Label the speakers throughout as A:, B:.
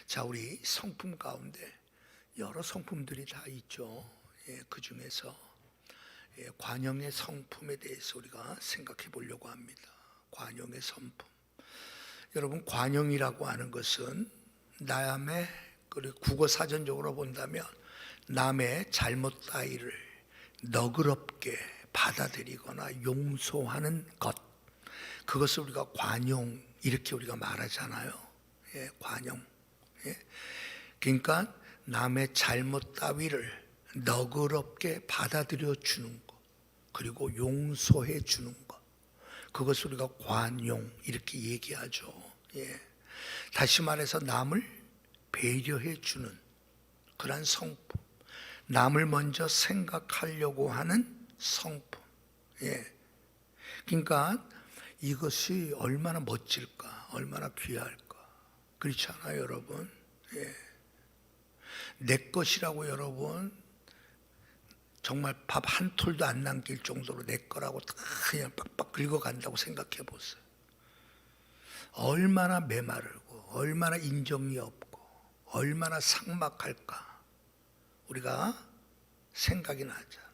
A: 자, 우리 성품 가운데 여러 성품들이 다 있죠. 그 중에서 관용의 성품에 대해서 우리가 생각해 보려고 합니다. 관용의 성품. 여러분, 관용이라고 하는 것은 남의, 그리고 국어 사전적으로 본다면 남의 잘못 따위를 너그럽게 받아들이거나 용서하는 것, 그것을 우리가 관용, 이렇게 우리가 말하잖아요. 관용. 그러니까 남의 잘못 따위를 너그럽게 받아들여 주는 것, 그리고 용서해 주는 것, 그것을 우리가 관용, 이렇게 얘기하죠. 다시 말해서 남을 배려해 주는 그런 성품, 남을 먼저 생각하려고 하는 성품. 그러니까 이것이 얼마나 멋질까, 얼마나 귀할까. 그렇지 않아요, 여러분? 내 것이라고, 여러분, 정말 밥 한 톨도 안 남길 정도로 내 거라고 다 그냥 빡빡 긁어간다고 생각해 보세요. 얼마나 메마르고 얼마나 인정이 없고 얼마나 삭막할까 우리가 생각이 나잖아요.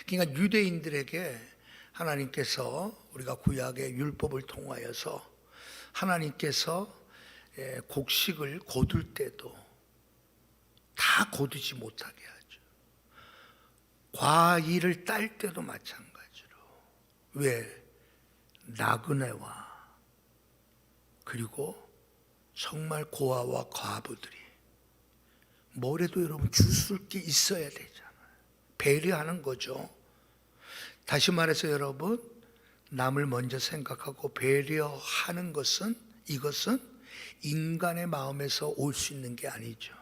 A: 그러니까 유대인들에게 하나님께서, 우리가 구약의 율법을 통하여서 하나님께서 곡식을 거둘 때도 다 거두지 못하게 하죠. 과일을 딸 때도 마찬가지로. 왜? 나그네와 그리고 정말 고아와 과부들이 뭐래도 여러분 주술 게 있어야 되잖아요. 배려하는 거죠. 다시 말해서 여러분, 남을 먼저 생각하고 배려하는 것은, 이것은 인간의 마음에서 올 수 있는 게 아니죠.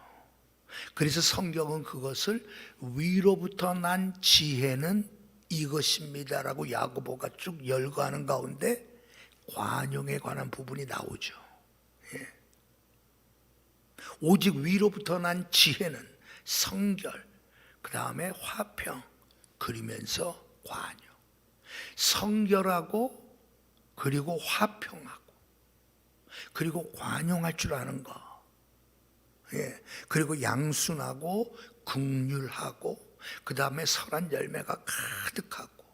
A: 그래서 성경은 그것을 위로부터 난 지혜는 이것입니다라고 야고보가 쭉 열거하는 가운데 관용에 관한 부분이 나오죠. 오직 위로부터 난 지혜는 성결, 그 다음에 화평, 그리면서 관용. 성결하고 그리고 화평하고 그리고 관용할 줄 아는 거. 그리고 양순하고 긍휼하고 그 다음에 선한 열매가 가득하고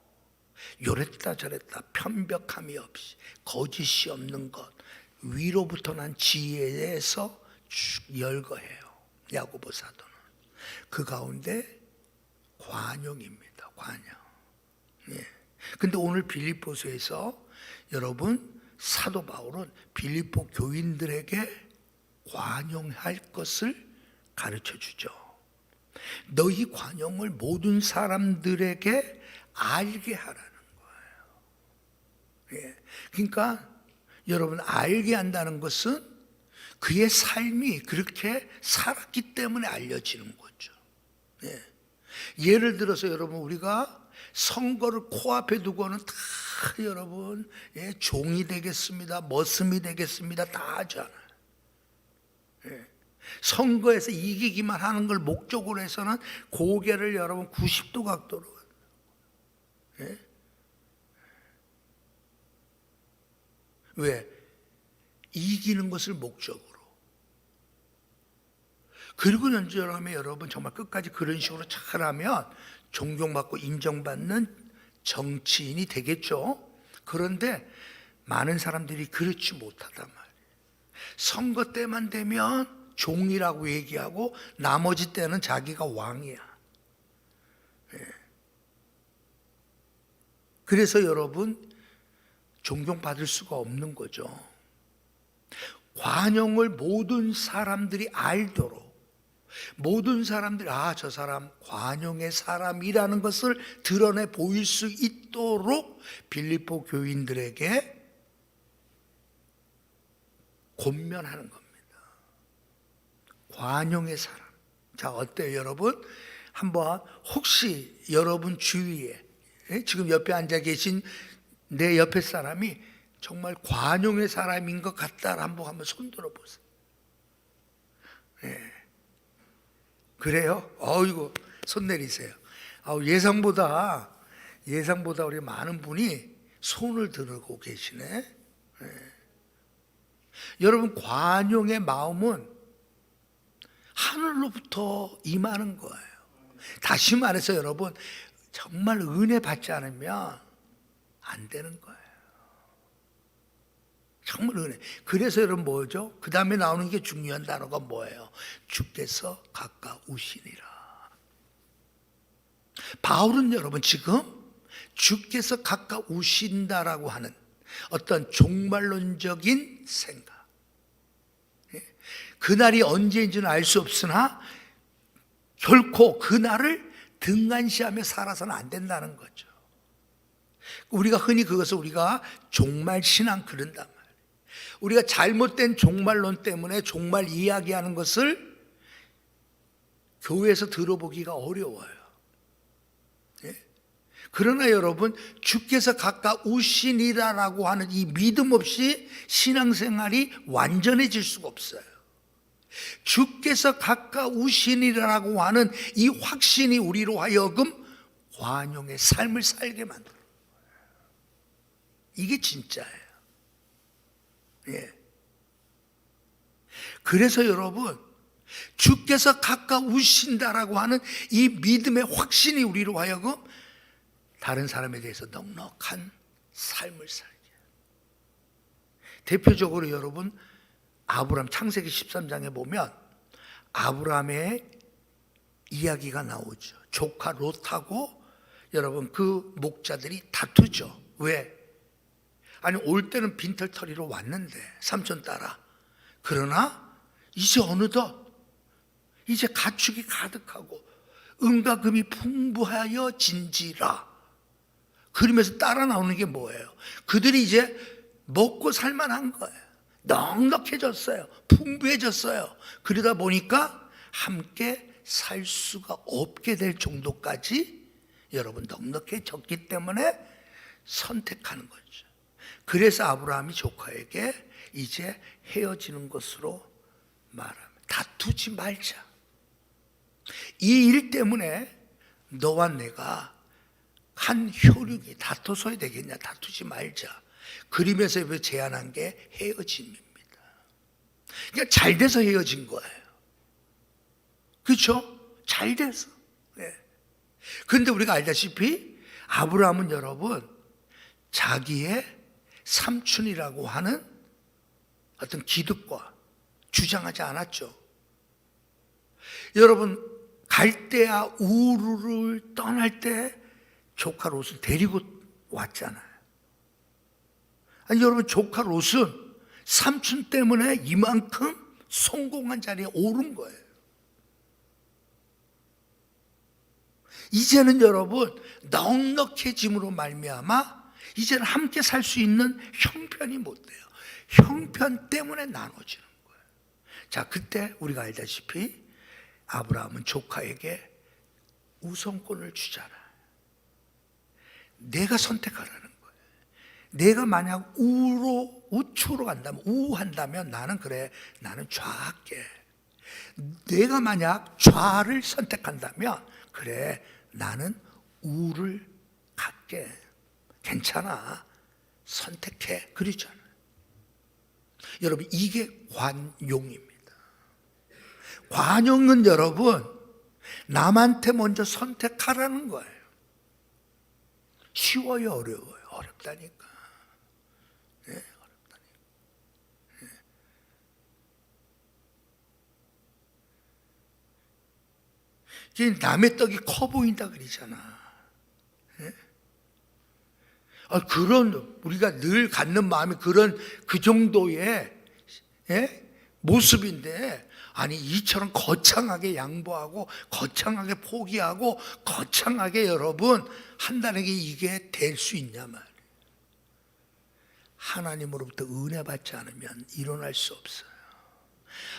A: 요랬다 저랬다 편벽함이 없이 거짓이 없는 것, 위로부터 난 지혜에서 쭉 열거해요. 야고보 사도는 그 가운데 관용입니다. 관용. 근데 오늘 빌립보서에서 여러분, 사도 바울은 빌립보 교인들에게 관용할 것을 가르쳐 주죠. 너희 관용을 모든 사람들에게 알게 하라는 거예요. 그러니까 여러분, 알게 한다는 것은 그의 삶이 그렇게 살았기 때문에 알려지는 거죠. 예를 들어서 여러분, 우리가 선거를 코앞에 두고는 다 여러분, 종이 되겠습니다, 머슴이 되겠습니다, 다 하잖아요. 선거에서 이기기만 하는 걸 목적으로 해서는 고개를 여러분 90도 각도로, 왜? 이기는 것을 목적으로. 그리고 연주하면 여러분 정말 끝까지 그런 식으로 잘하면 존경받고 인정받는 정치인이 되겠죠. 그런데 많은 사람들이 그렇지 못하단 말이에요. 선거 때만 되면 종이라고 얘기하고 나머지 때는 자기가 왕이야. 그래서 여러분, 존경받을 수가 없는 거죠. 관용을 모든 사람들이 알도록, 모든 사람들이 저 사람 관용의 사람이라는 것을 드러내 보일 수 있도록 빌립보 교인들에게 권면하는 겁니다. 관용의 사람. 자, 어때요, 여러분? 한번 혹시 여러분 주위에 지금 옆에 앉아 계신 내 옆에 사람이 정말 관용의 사람인 것 같다, 한번 손 들어보세요. 그래요? 어이구, 손 내리세요. 예상보다 우리 많은 분이 손을 들고 계시네. 여러분, 관용의 마음은 하늘로부터 임하는 거예요. 다시 말해서 여러분, 정말 은혜 받지 않으면 안 되는 거예요. 정말 은혜. 그래서 여러분 뭐죠? 그 다음에 나오는 게 중요한 단어가 뭐예요? 주께서 가까우시니라. 바울은 여러분 지금 주께서 가까우신다라고 하는 어떤 종말론적인 생각, 그날이 언제인지는 알 수 없으나 결코 그날을 등한시하며 살아서는 안 된다는 거죠. 우리가 흔히 그것을 우리가 종말신앙 그런단 말이에요. 우리가 잘못된 종말론 때문에 종말 이야기하는 것을 교회에서 들어보기가 어려워요. 그러나 여러분, 주께서 가까우시니라라고 하는 이 믿음 없이 신앙생활이 완전해질 수가 없어요. 주께서 가까우시니라라고 하는 이 확신이 우리로 하여금 관용의 삶을 살게 만들어요. 이게 진짜예요. 그래서 여러분, 주께서 가까우신다라고 하는 이 믿음의 확신이 우리로 하여금 다른 사람에 대해서 넉넉한 삶을 살게. 대표적으로 여러분, 아브라함 창세기 13장에 보면 아브라함의 이야기가 나오죠. 조카 롯하고 여러분 그 목자들이 다투죠. 왜? 아니 올 때는 빈털터리로 왔는데 삼촌 따라. 그러나 이제 어느덧 이제 가축이 가득하고 은과 금이 풍부하여 진지라. 그러면서 따라 나오는 게 뭐예요? 그들이 이제 먹고 살만한 거예요. 넉넉해졌어요. 풍부해졌어요. 그러다 보니까 함께 살 수가 없게 될 정도까지 여러분 넉넉해졌기 때문에 선택하는 거죠. 그래서 아브라함이 조카에게 이제 헤어지는 것으로 말합니다. 다투지 말자. 이 일 때문에 너와 내가 한 혈육이 다퉈서야 되겠냐. 다투지 말자. 그러면서 제안한 게 헤어짐입니다. 그러니까 잘 돼서 헤어진 거예요. 그렇죠? 잘 돼서. 그런데 우리가 알다시피 아브라함은 여러분 자기의 삼촌이라고 하는 어떤 기득과 주장하지 않았죠. 여러분 갈대아 우르를 떠날 때 조카 롯을 데리고 왔잖아요. 아니 여러분 조카 롯은 삼촌 때문에 이만큼 성공한 자리에 오른 거예요. 이제는 여러분 넉넉해짐으로 말미암아 이제는 함께 살 수 있는 형편이 못 돼요. 형편 때문에 나눠지는 거예요. 자, 그때 우리가 알다시피 아브라함은 조카에게 우선권을 주잖아요. 내가 선택하라는 거예요. 내가 만약 우측으로 간다면, 우한다면 나는 그래, 나는 좌할게. 내가 만약 좌를 선택한다면 그래, 나는 우를 갈게. 괜찮아. 선택해. 그러잖아요. 여러분, 이게 관용입니다. 관용은 여러분, 남한테 먼저 선택하라는 거예요. 쉬워요, 어려워요? 어렵다니까. 네, 어렵다니까. 네. 남의 떡이 커 보인다 그러잖아. 네? 그런 우리가 늘 갖는 마음이 그런 그 정도의 모습인데, 아니 이처럼 거창하게 양보하고 거창하게 포기하고 거창하게 여러분 한다는 게 이게 될 수 있냐 말이에요. 하나님으로부터 은혜 받지 않으면 일어날 수 없어요.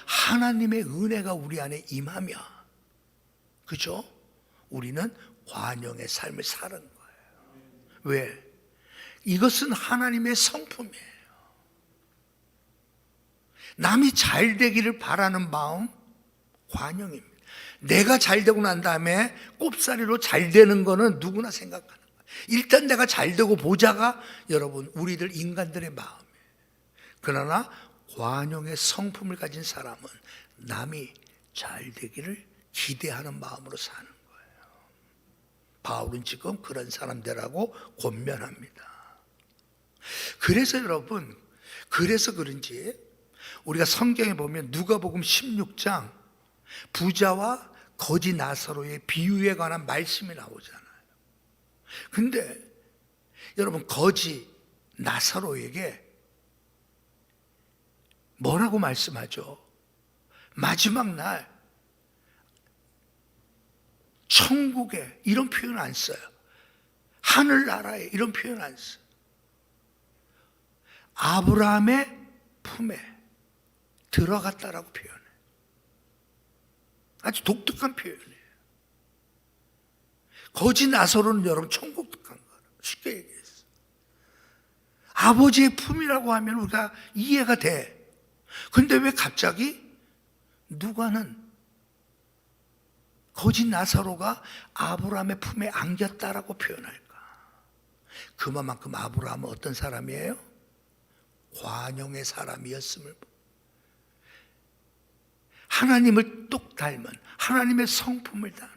A: 하나님의 은혜가 우리 안에 임하면, 그죠? 우리는 관용의 삶을 사는 거예요. 왜? 이것은 하나님의 성품이에요. 남이 잘 되기를 바라는 마음, 관용입니다. 내가 잘 되고 난 다음에 꼽사리로 잘 되는 거는 누구나 생각하는 거예요. 일단 내가 잘 되고 보자가 여러분 우리들 인간들의 마음이에요. 그러나 관용의 성품을 가진 사람은 남이 잘 되기를 기대하는 마음으로 사는 거예요. 바울은 지금 그런 사람들하고 권면합니다. 그래서 여러분, 그래서 그런지 우리가 성경에 보면 누가복음 16장 부자와 거지 나사로의 비유에 관한 말씀이 나오잖아요. 근데 여러분, 거지 나사로에게 뭐라고 말씀하죠? 마지막 날 천국에 이런 표현 안 써요. 하늘나라에 이런 표현 안 써요. 아브라함의 품에 들어갔다라고 표현해요. 아주 독특한 표현이에요. 거지 나사로는 여러분 천국 간 거예요. 쉽게 얘기해서 아버지의 품이라고 하면 우리가 이해가 돼. 근데 왜 갑자기 누가는 거지 나사로가 아브라함의 품에 안겼다라고 표현할까? 그만큼 아브라함은 어떤 사람이에요? 관용의 사람이었음을, 하나님을 똑 닮은, 하나님의 성품을 닮은,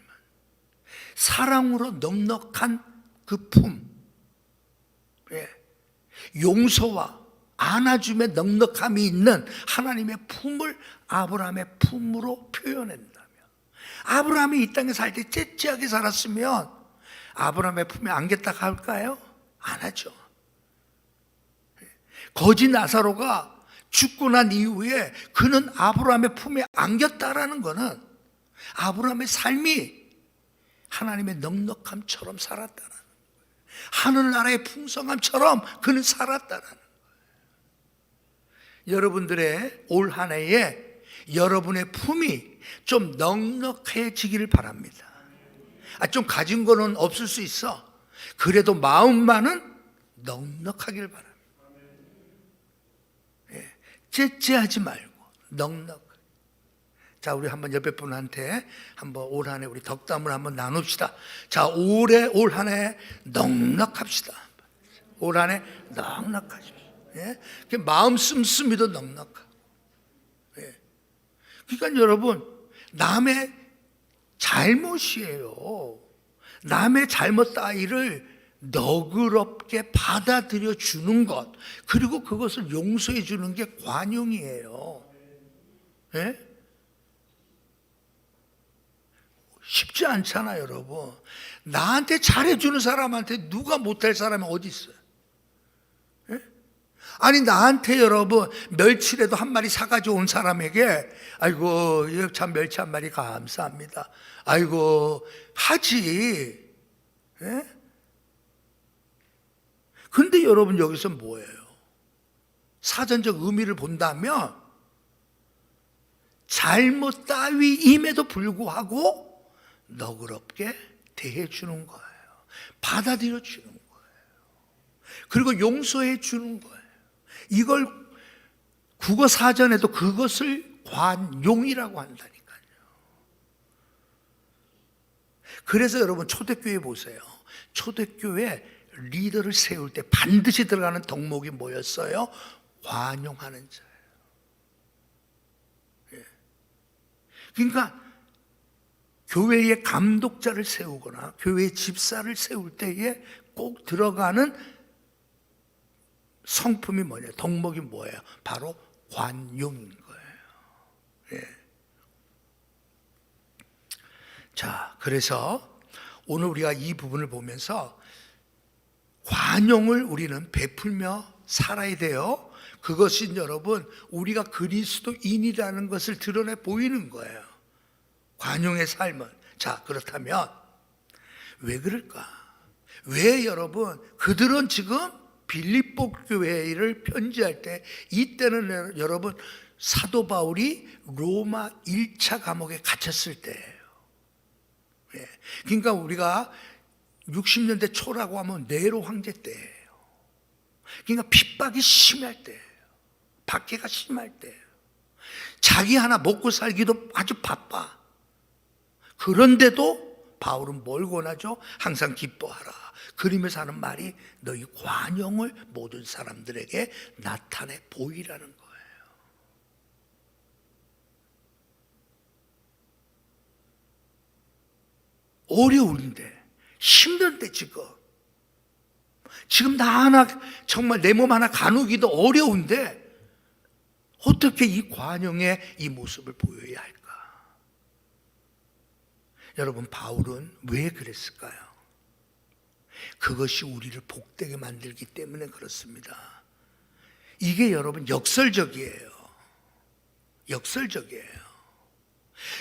A: 사랑으로 넉넉한 그 품, 용서와 안아줌의 넉넉함이 있는 하나님의 품을 아브라함의 품으로 표현한다면, 아브라함이 이 땅에 살 때 째째하게 살았으면 아브라함의 품에 안겼다고 할까요? 안 하죠. 거지 나사로가 죽고 난 이후에 그는 아브라함의 품에 안겼다라는 것은 아브라함의 삶이 하나님의 넉넉함처럼 살았다는 거예요. 하늘나라의 풍성함처럼 그는 살았다는 거예요. 여러분들의 올 한 해에 여러분의 품이 좀 넉넉해지기를 바랍니다. 좀 가진 거는 없을 수 있어. 그래도 마음만은 넉넉하기를 바랍니다. 째째하지 말고 넉넉. 자, 우리 한번 옆에 분한테 한번 올 한 해 우리 덕담을 한번 나눕시다. 자, 올 한 해 넉넉합시다. 올 한 해 넉넉하십시오. 예? 마음 씀씀이도 넉넉하고. 예. 그러니까 여러분, 남의 잘못이에요. 남의 잘못 따위를 너그럽게 받아들여 주는 것, 그리고 그것을 용서해 주는 게 관용이에요. 예? 쉽지 않잖아요, 여러분. 나한테 잘해주는 사람한테 누가 못할 사람이 어디 있어요? 예? 아니, 나한테 여러분 멸치라도 한 마리 사가지고 온 사람에게 아이고 참 멸치 한 마리 감사합니다, 아이고 하지. 예? 근데 여러분 여기서 뭐예요? 사전적 의미를 본다면 잘못 따위임에도 불구하고 너그럽게 대해주는 거예요. 받아들여 주는 거예요. 그리고 용서해 주는 거예요. 이걸 국어 사전에도 그것을 관용이라고 한다니까요. 그래서 여러분 초대교회 보세요. 초대교회 리더를 세울 때 반드시 들어가는 덕목이 뭐였어요? 관용하는 자예요. 예. 그러니까 교회의 감독자를 세우거나 교회의 집사를 세울 때에 꼭 들어가는 성품이 뭐냐, 덕목이 뭐예요? 바로 관용인 거예요. 예. 자, 그래서 오늘 우리가 이 부분을 보면서 관용을 우리는 베풀며 살아야 돼요. 그것이 여러분 우리가 그리스도인이라는 것을 드러내 보이는 거예요. 관용의 삶은. 자, 그렇다면 왜 그럴까? 왜 여러분 그들은 지금 빌립보 교회를 편지할 때, 이때는 여러분 사도 바울이 로마 1차 감옥에 갇혔을 때예요. 예. 그러니까 우리가 60년대 초라고 하면 네로 황제 때예요. 그러니까 핍박이 심할 때예요. 박해가 심할 때예요. 자기 하나 먹고 살기도 아주 바빠. 그런데도 바울은 뭘 권하죠? 항상 기뻐하라. 그러면서 하는 말이 너희 관용을 모든 사람들에게 나타내 보이라는 거예요. 어려운데, 힘든데 지금 나 하나 정말 내 몸 하나 가누기도 어려운데 어떻게 이 관용의 이 모습을 보여야 할까? 여러분, 바울은 왜 그랬을까요? 그것이 우리를 복되게 만들기 때문에 그렇습니다. 이게 여러분 역설적이에요. 역설적이에요.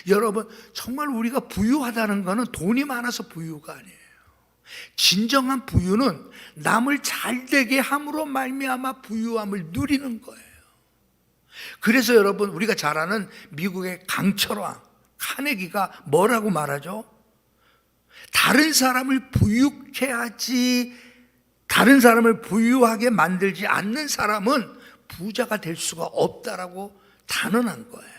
A: 여러분, 정말 우리가 부유하다는 것은 돈이 많아서 부유가 아니에요. 진정한 부유는 남을 잘되게 함으로 말미암아 부유함을 누리는 거예요. 그래서 여러분, 우리가 잘 아는 미국의 강철왕 카네기가 뭐라고 말하죠? 다른 사람을 부유케 다른 사람을 부유하게 만들지 않는 사람은 부자가 될 수가 없다라고 단언한 거예요.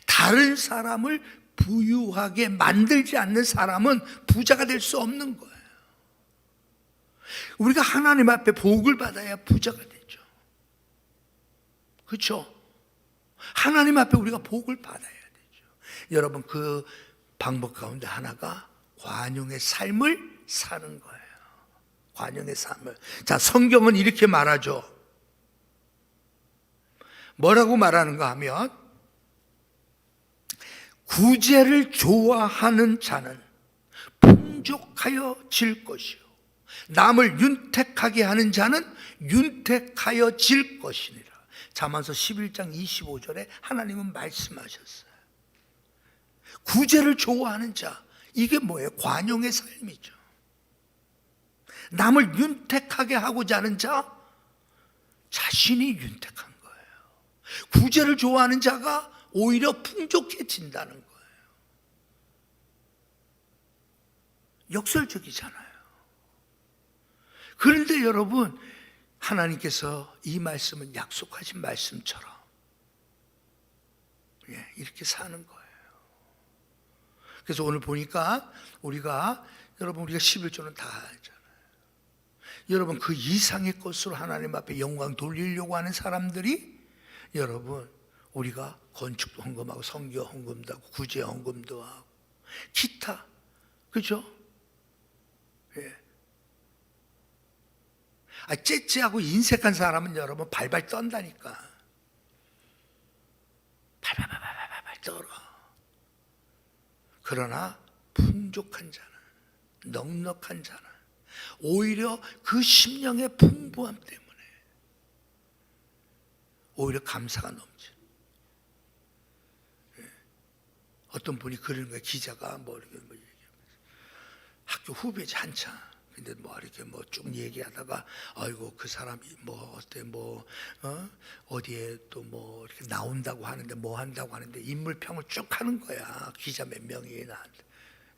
A: 다른 사람을 부유하게 만들지 않는 사람은 부자가 될 수 없는 거예요. 우리가 하나님 앞에 복을 받아야 부자가 되죠. 그렇죠? 하나님 앞에 우리가 복을 받아야 되죠. 여러분, 그 방법 가운데 하나가 관용의 삶을 사는 거예요. 관용의 삶을. 자, 성경은 이렇게 말하죠. 뭐라고 말하는가 하면, 구제를 좋아하는 자는 풍족하여 질 것이요, 남을 윤택하게 하는 자는 윤택하여 질 것이니라. 잠언서 11장 25절에 하나님은 말씀하셨어요. 구제를 좋아하는 자, 이게 뭐예요? 관용의 삶이죠. 남을 윤택하게 하고자 하는 자, 자신이 윤택한 거예요. 구제를 좋아하는 자가 오히려 풍족해진다는 거예요. 역설적이잖아요. 그런데 여러분, 하나님께서 이 말씀은 약속하신 말씀처럼 이렇게 사는 거예요. 그래서 오늘 보니까 우리가 11조는 다 알잖아요. 여러분, 그 이상의 것으로 하나님 앞에 영광 돌리려고 하는 사람들이, 여러분, 우리가 건축도 헌금하고 성교 헌금도 하고 구제 헌금도 하고 기타, 그죠? 예. 째째하고 인색한 사람은 여러분 발발 떤다니까. 발발 떨어. 그러나 풍족한 자는, 넉넉한 자는 오히려 그 심령의 풍부함 때문에 오히려 감사가 넘쳐. 어떤 분이 그런 거예요. 기자가 이렇게 학교 후배지 한참. 근데 이렇게 쭉 얘기하다가, 아이고 그 사람이 어때 어디에 또 이렇게 나온다고 하는데 한다고 하는데 인물평을 쭉 하는 거야. 기자 몇 명이 나한테.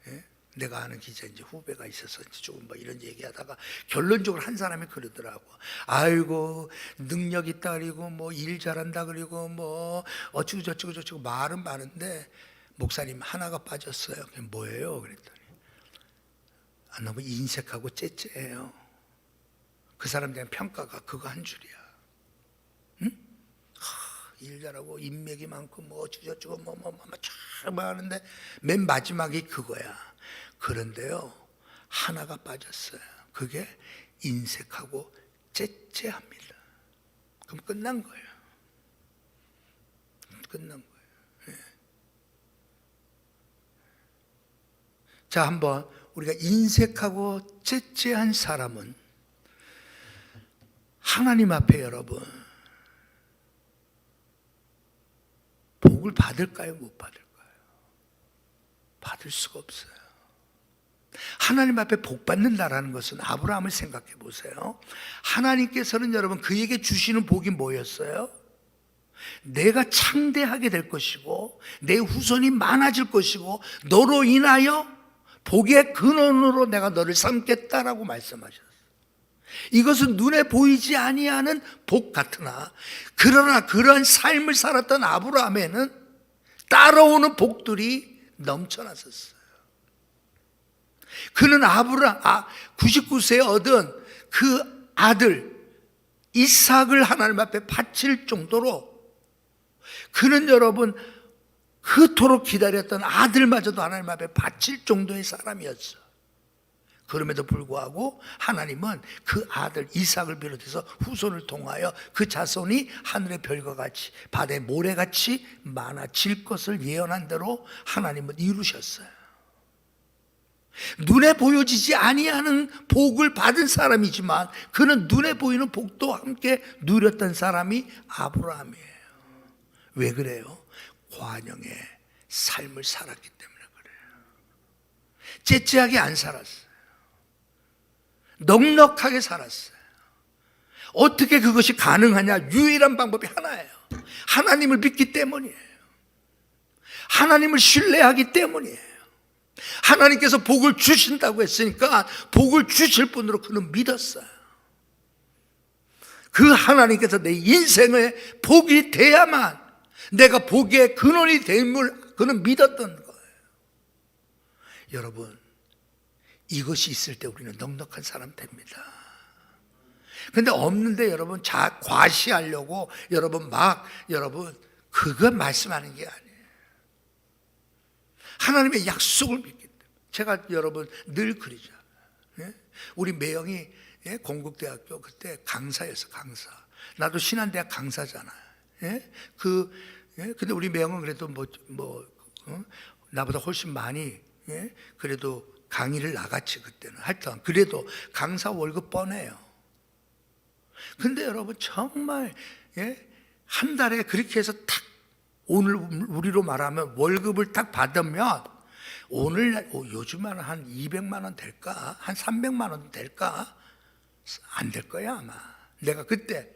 A: 예? 내가 아는 기자 이제 후배가 있어서 조금 이런 얘기하다가 결론적으로 한 사람이 그러더라고. 아이고 능력 있다 그리고 일 잘한다 그리고 어쩌고 저쩌고 말은 많은데 목사님 하나가 빠졌어요. 그게 뭐예요? 그랬더니 너무 인색하고 째째해요. 그 사람에 대한 평가가 그거 한 줄이야. 응? 일 잘하고 인맥이 많고 어쩌고 참 하는데 맨 마지막이 그거야. 그런데요, 하나가 빠졌어요. 그게 인색하고 째째합니다. 그럼 끝난 거예요. 끝난 거예요. 자, 한번 우리가 인색하고 째째한 사람은 하나님 앞에 여러분 복을 받을까요? 못 받을까요? 받을 수가 없어요. 하나님 앞에 복 받는다라는 것은 아브라함을 생각해 보세요. 하나님께서는 여러분 그에게 주시는 복이 뭐였어요? 내가 창대하게 될 것이고 내 후손이 많아질 것이고 너로 인하여 복의 근원으로 내가 너를 삼겠다라고 말씀하셨어요. 이것은 눈에 보이지 아니하는 복 같으나, 그러나 그런 삶을 살았던 아브라함에는 따라오는 복들이 넘쳐났었어요. 그는 99세에 얻은 그 아들 이삭을 하나님 앞에 바칠 정도로 그는 여러분 그토록 기다렸던 아들마저도 하나님 앞에 바칠 정도의 사람이었어. 그럼에도 불구하고 하나님은 그 아들 이삭을 비롯해서 후손을 통하여 그 자손이 하늘의 별과 같이 바다의 모래같이 많아질 것을 예언한 대로 하나님은 이루셨어요. 눈에 보여지지 아니하는 복을 받은 사람이지만 그는 눈에 보이는 복도 함께 누렸던 사람이 아브라함이에요. 왜 그래요? 관용의 삶을 살았기 때문에 그래요. 째째하게 안 살았어요. 넉넉하게 살았어요. 어떻게 그것이 가능하냐? 유일한 방법이 하나예요. 하나님을 믿기 때문이에요. 하나님을 신뢰하기 때문이에요. 하나님께서 복을 주신다고 했으니까 복을 주실 분으로 그는 믿었어요. 그 하나님께서 내 인생의 복이 돼야만 내가 복의 근원이 됨을 그는 믿었던 거예요. 여러분, 이것이 있을 때 우리는 넉넉한 사람 됩니다. 근데 없는데 여러분 과시하려고 여러분 그거 말씀하는 게 아니에요. 하나님의 약속을 믿기 때문에. 제가 여러분 늘 그러죠. 우리 매형이 건국대학교 그때 강사였어, 강사. 나도 신한대학 강사잖아요. 근데 우리 매형은 그래도 나보다 훨씬 많이 그래도 강의를 나갔지 그때는. 하여튼 그래도 강사 월급 뻔해요. 근데 여러분 정말 한 달에 그렇게 해서 탁 오늘 우리로 말하면 월급을 딱 받으면 오늘 요즘은 한 200만 원 될까? 한 300만 원 될까? 안 될 거야 아마. 내가 그때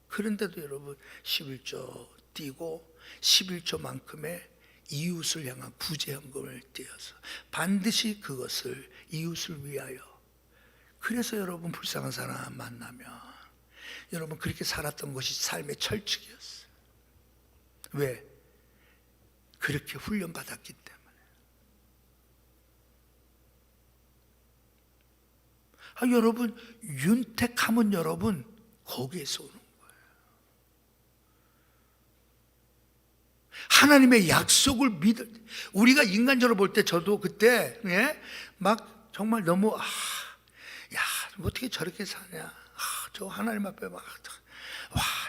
A: 그런데도 여러분 11조 띄고 11조만큼의 이웃을 향한 구제헌금을 띄어서 반드시 그것을 이웃을 위하여. 그래서 여러분 불쌍한 사람 만나면 여러분 그렇게 살았던 것이 삶의 철칙이었어요. 왜? 그렇게 훈련받았기 때문에. 여러분 윤택함은 여러분 거기에서 오는 거예요. 하나님의 약속을 믿을 때, 우리가 인간적으로 볼 때 저도 그때 막 정말 너무 야 어떻게 저렇게 사냐. 저 하나님 앞에 막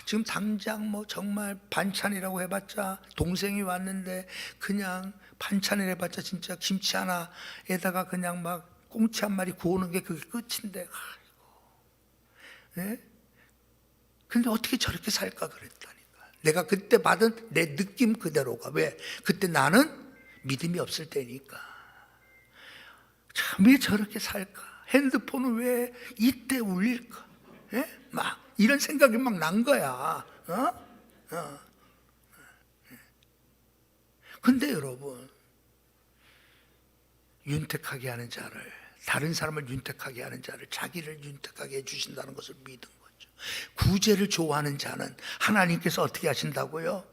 A: 지금 당장 정말 반찬이라고 해봤자 동생이 왔는데 그냥 반찬을 해봤자 진짜 김치 하나에다가 그냥 막 꽁치 한 마리 구우는 게 그게 끝인데 근데 어떻게 저렇게 살까 그랬다니까. 내가 그때 받은 내 느낌 그대로가. 왜? 그때 나는 믿음이 없을 때니까. 참 왜 저렇게 살까? 핸드폰은 왜 이때 울릴까? 막 이런 생각이 막 난 거야. 근데 여러분 윤택하게 하는 자를, 다른 사람을 윤택하게 하는 자를 자기를 윤택하게 해주신다는 것을 믿은 거죠. 구제를 좋아하는 자는 하나님께서 어떻게 하신다고요?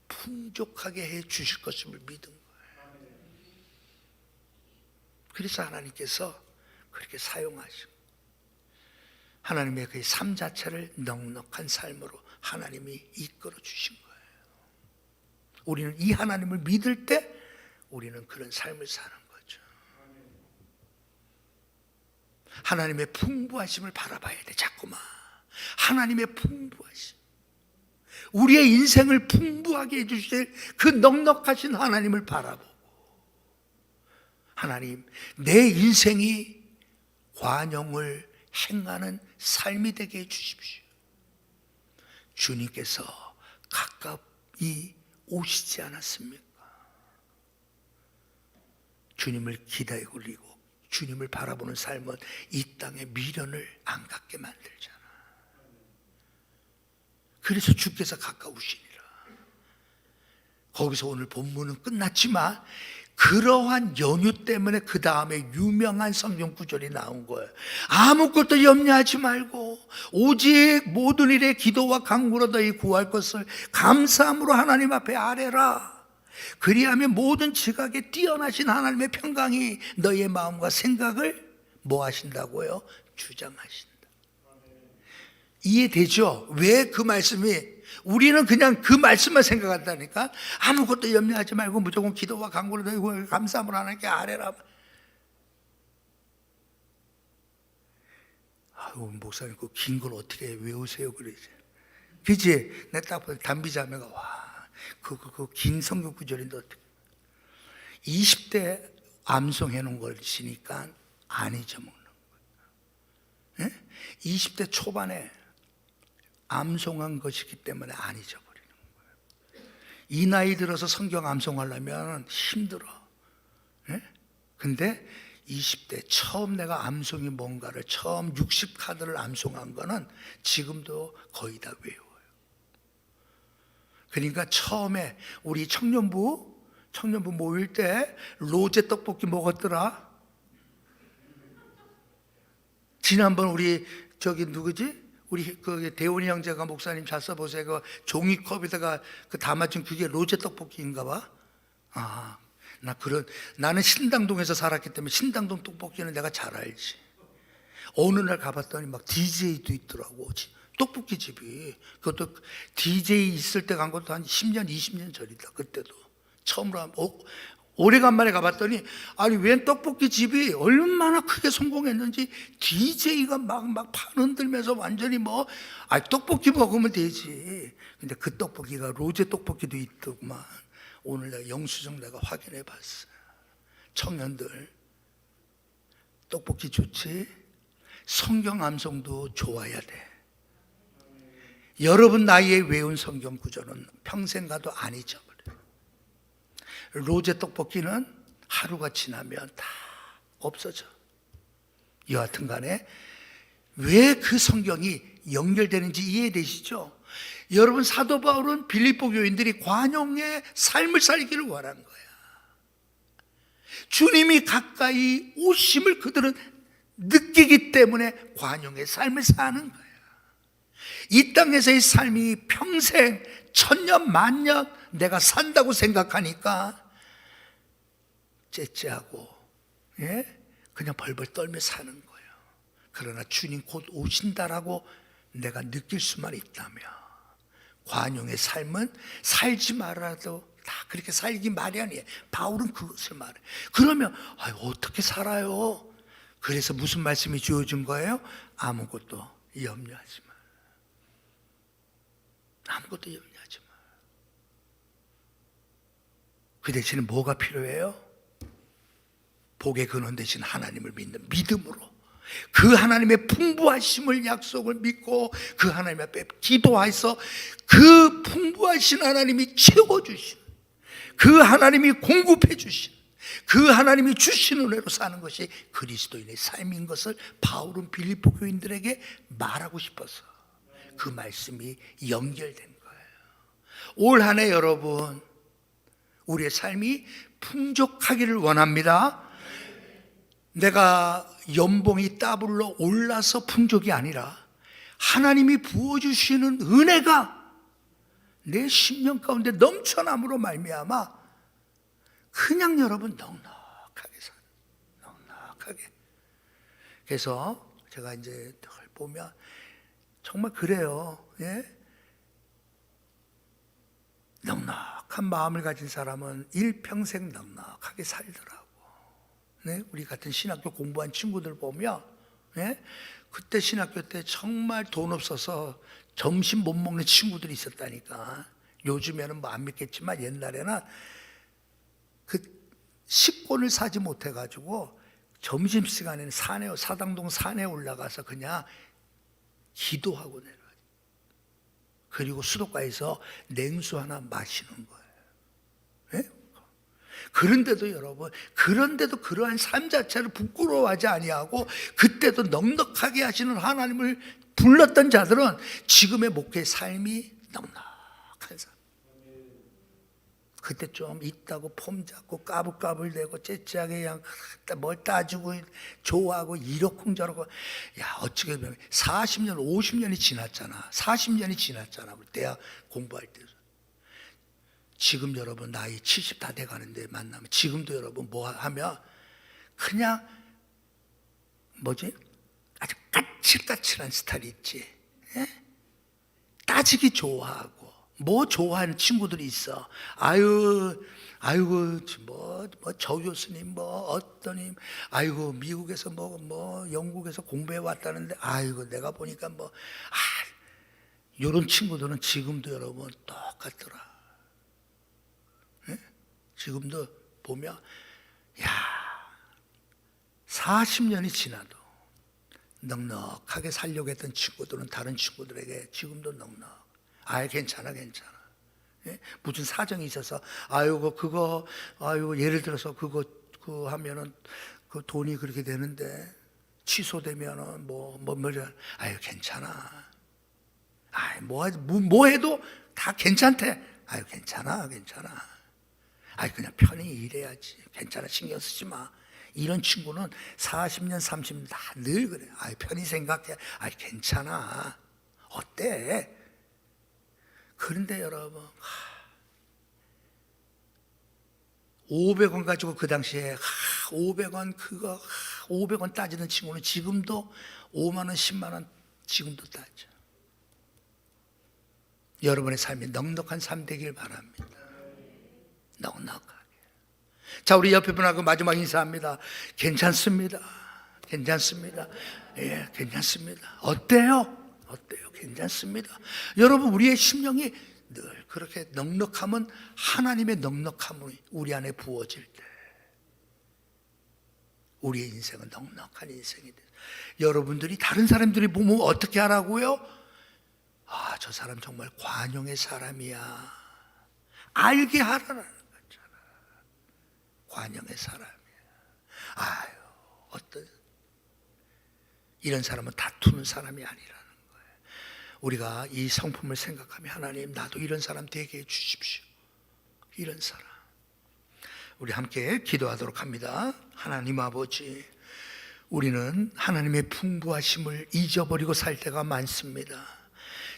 A: 풍족하게 해주실 것임을 믿은 거예요. 그래서 하나님께서 그렇게 사용하시고 하나님의 그 삶 자체를 넉넉한 삶으로 하나님이 이끌어 주신 거예요. 우리는 이 하나님을 믿을 때 우리는 그런 삶을 사는 거죠. 하나님의 풍부하심을 바라봐야 돼. 자꾸만 하나님의 풍부하심, 우리의 인생을 풍부하게 해주실 그 넉넉하신 하나님을 바라보고, 하나님 내 인생이 관용을 행하는 삶이 되게 해주십시오. 주님께서 가까이 오시지 않았습니까? 주님을 기다리고 주님을 바라보는 삶은 이 땅의 미련을 안 갖게 만들잖아. 그래서 주께서 가까우시니라. 거기서 오늘 본문은 끝났지만 그러한 연유 때문에 그 다음에 유명한 성경 구절이 나온 거예요. 아무것도 염려하지 말고 오직 모든 일에 기도와 간구로 너희 구할 것을 감사함으로 하나님 앞에 아뢰라. 그리하면 모든 지각에 뛰어나신 하나님의 평강이 너희의 마음과 생각을 뭐 하신다고요? 주장하신다. 이해되죠? 왜 그 말씀이 우리는 그냥 그 말씀만 생각한다니까. 아무것도 염려하지 말고 무조건 기도와 간구로 드리고 감사함을 하나님께 아뢰라. 아유, 목사님 그 긴 걸 어떻게 외우세요 그러지. 그치? 내 딱 보니 담비자매가 와, 그 긴 성경 구절인데 어떻게 20대 암송해 놓은 걸 치니까 안 잊어먹는 거예요. 20대 초반에 암송한 것이기 때문에 안 잊어버리는 거예요. 이 나이 들어서 성경 암송하려면 힘들어. 근데 20대 처음 내가 암송이 뭔가를 처음 60카드를 암송한 거는 지금도 거의 다 외워요. 그러니까 처음에 우리 청년부 모일 때 로제 떡볶이 먹었더라. 지난번 우리 저기 누구지? 우리 그 대원이 형제가 목사님 잘 써보세요. 그 종이컵에다가 그 담아준 그게 로제 떡볶이인가 봐. 아, 나는 신당동에서 살았기 때문에 신당동 떡볶이는 내가 잘 알지. 어느 날 가봤더니 막 DJ도 있더라고. 떡볶이 집이. 그것도 DJ 있을 때 간 것도 한 10년, 20년 전이다. 그때도 처음으로 오래간만에 가봤더니 아니 웬 떡볶이 집이 얼마나 크게 성공했는지 DJ가 막 판 흔들면서 완전히 떡볶이 먹으면 되지. 근데 그 떡볶이가 로제 떡볶이도 있더구만. 오늘 내가 영수증 내가 확인해 봤어. 청년들 떡볶이 좋지? 성경 암송도 좋아야 돼. 여러분 나이에 외운 성경 구절은 평생 가도 안 잊어버려. 로제 떡볶이는 하루가 지나면 다 없어져. 여하튼 간에 왜 그 성경이 연결되는지 이해되시죠? 여러분 사도 바울은 빌립보 교인들이 관용의 삶을 살기를 원한 거야. 주님이 가까이 오심을 그들은 느끼기 때문에 관용의 삶을 사는 거야. 이 땅에서의 삶이 평생 천년 만년 내가 산다고 생각하니까 째째하고 그냥 벌벌 떨며 사는 거예요. 그러나 주님 곧 오신다라고 내가 느낄 수만 있다면 관용의 삶은 살지 말아도 다 그렇게 살기 마련이에요. 바울은 그것을 말해. 그러면 어떻게 살아요? 그래서 무슨 말씀이 주어진 거예요? 아무것도 염려하지 마. 아무것도 염려하지 마. 그 대신에 뭐가 필요해요? 복의 근원 되신 하나님을 믿는 믿음으로 그 하나님의 풍부하심을 약속을 믿고 그 하나님 앞에 기도해서 그 풍부하신 하나님이 채워주신 그 하나님이 공급해 주신 그 하나님이 주신 은혜로 사는 것이 그리스도인의 삶인 것을 바울은 빌립보 교인들에게 말하고 싶어서 그 말씀이 연결된 거예요. 올 한 해 여러분 우리의 삶이 풍족하기를 원합니다. 내가 연봉이 더블로 올라서 풍족이 아니라 하나님이 부어주시는 은혜가 내 심령 가운데 넘쳐남으로 말미암아 그냥 여러분 넉넉하게 사는 넉넉하게. 그래서 제가 이제 늘 보면 정말 그래요. 넉넉한 마음을 가진 사람은 일평생 넉넉하게 살더라고. 우리 같은 신학교 공부한 친구들 보면 그때 신학교 때 정말 돈 없어서 점심 못 먹는 친구들이 있었다니까. 요즘에는 안 믿겠지만 옛날에는 그 식권을 사지 못해가지고 점심시간에는 사당동 산에 올라가서 그냥 기도하고 내려가요. 그리고 수도가에서 냉수 하나 마시는 거예요. 그런데도 여러분, 그런데도 그러한 삶 자체를 부끄러워하지 아니하고 그때도 넉넉하게 하시는 하나님을 불렀던 자들은 지금의 목회의 삶이 넉넉한 삶. 그때 좀 있다고 폼 잡고 까불까불대고 째째하게 그냥 뭘 따지고 좋아하고 이러쿵저러고. 야, 어찌게 보면 40년 50년이 지났잖아. 40년이 지났잖아. 우리 대학 공부할 때. 지금 여러분 나이 70 다 돼가는데 만나면 지금도 여러분 뭐 하면 그냥 아주 까칠까칠한 스타일 있지. 따지기 좋아하고 뭐 좋아하는 친구들이 있어. 아이고, 저 교수님, 어떠님, 아이고, 미국에서 영국에서 공부해 왔다는데, 아이고, 내가 보니까 요런 친구들은 지금도 여러분 똑같더라. 네? 지금도 보면, 40년이 지나도 넉넉하게 살려고 했던 친구들은 다른 친구들에게 지금도 넉넉. 괜찮아. 예? 무슨 사정이 있어서, 예를 들어서 그거 하면은 그 돈이 그렇게 되는데 취소되면은 괜찮아. 뭐 해도 다 괜찮대. 괜찮아. 그냥 편히 일해야지. 괜찮아. 신경 쓰지 마. 이런 친구는 40년, 30년 다 늘 그래. 편히 생각해. 괜찮아. 어때? 그런데 여러분, 500원 가지고 그 당시에 500원 따지는 친구는 지금도 5만 원, 10만 원 지금도 따져. 여러분의 삶이 넉넉한 삶 되길 바랍니다. 넉넉하게. 자, 우리 옆에 분하고 마지막 인사합니다. 괜찮습니다. 예, 괜찮습니다. 어때요? 괜찮습니다. 여러분, 우리의 심령이 늘 그렇게 넉넉하면 하나님의 넉넉함이 우리 안에 부어질 때 우리의 인생은 넉넉한 인생이 돼요. 여러분들이 다른 사람들이 보면 어떻게 하라고요? 저 사람 정말 관용의 사람이야. 알게 하라는 거잖아. 관용의 사람이야. 이런 사람은 다투는 사람이 아니라는 거예요. 우리가 이 성품을 생각하면 하나님, 나도 이런 사람 되게 해주십시오. 이런 사람. 우리 함께 기도하도록 합니다. 하나님 아버지, 우리는 하나님의 풍부하심을 잊어버리고 살 때가 많습니다.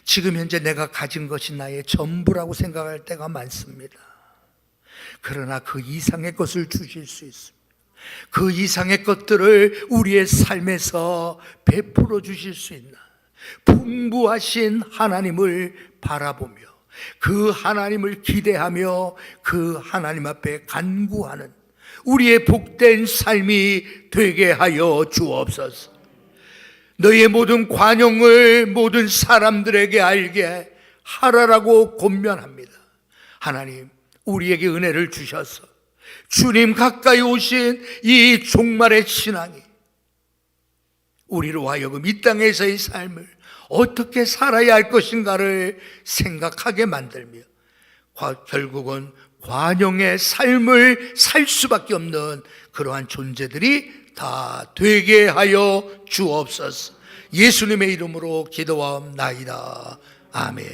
A: 지금 현재 내가 가진 것이 나의 전부라고 생각할 때가 많습니다. 그러나 그 이상의 것을 주실 수 있습니다. 그 이상의 것들을 우리의 삶에서 베풀어 주실 수 있는 풍부하신 하나님을 바라보며 그 하나님을 기대하며 그 하나님 앞에 간구하는 우리의 복된 삶이 되게 하여 주옵소서. 너의 모든 관용을 모든 사람들에게 알게 하라라고 권면합니다. 하나님, 우리에게 은혜를 주셔서 주님 가까이 오신 이 종말의 신앙이 우리로 하여금 이 땅에서의 삶을 어떻게 살아야 할 것인가를 생각하게 만들며 결국은 관용의 삶을 살 수밖에 없는 그러한 존재들이 다 되게 하여 주옵소서. 예수님의 이름으로 기도하옵나이다. 아멘.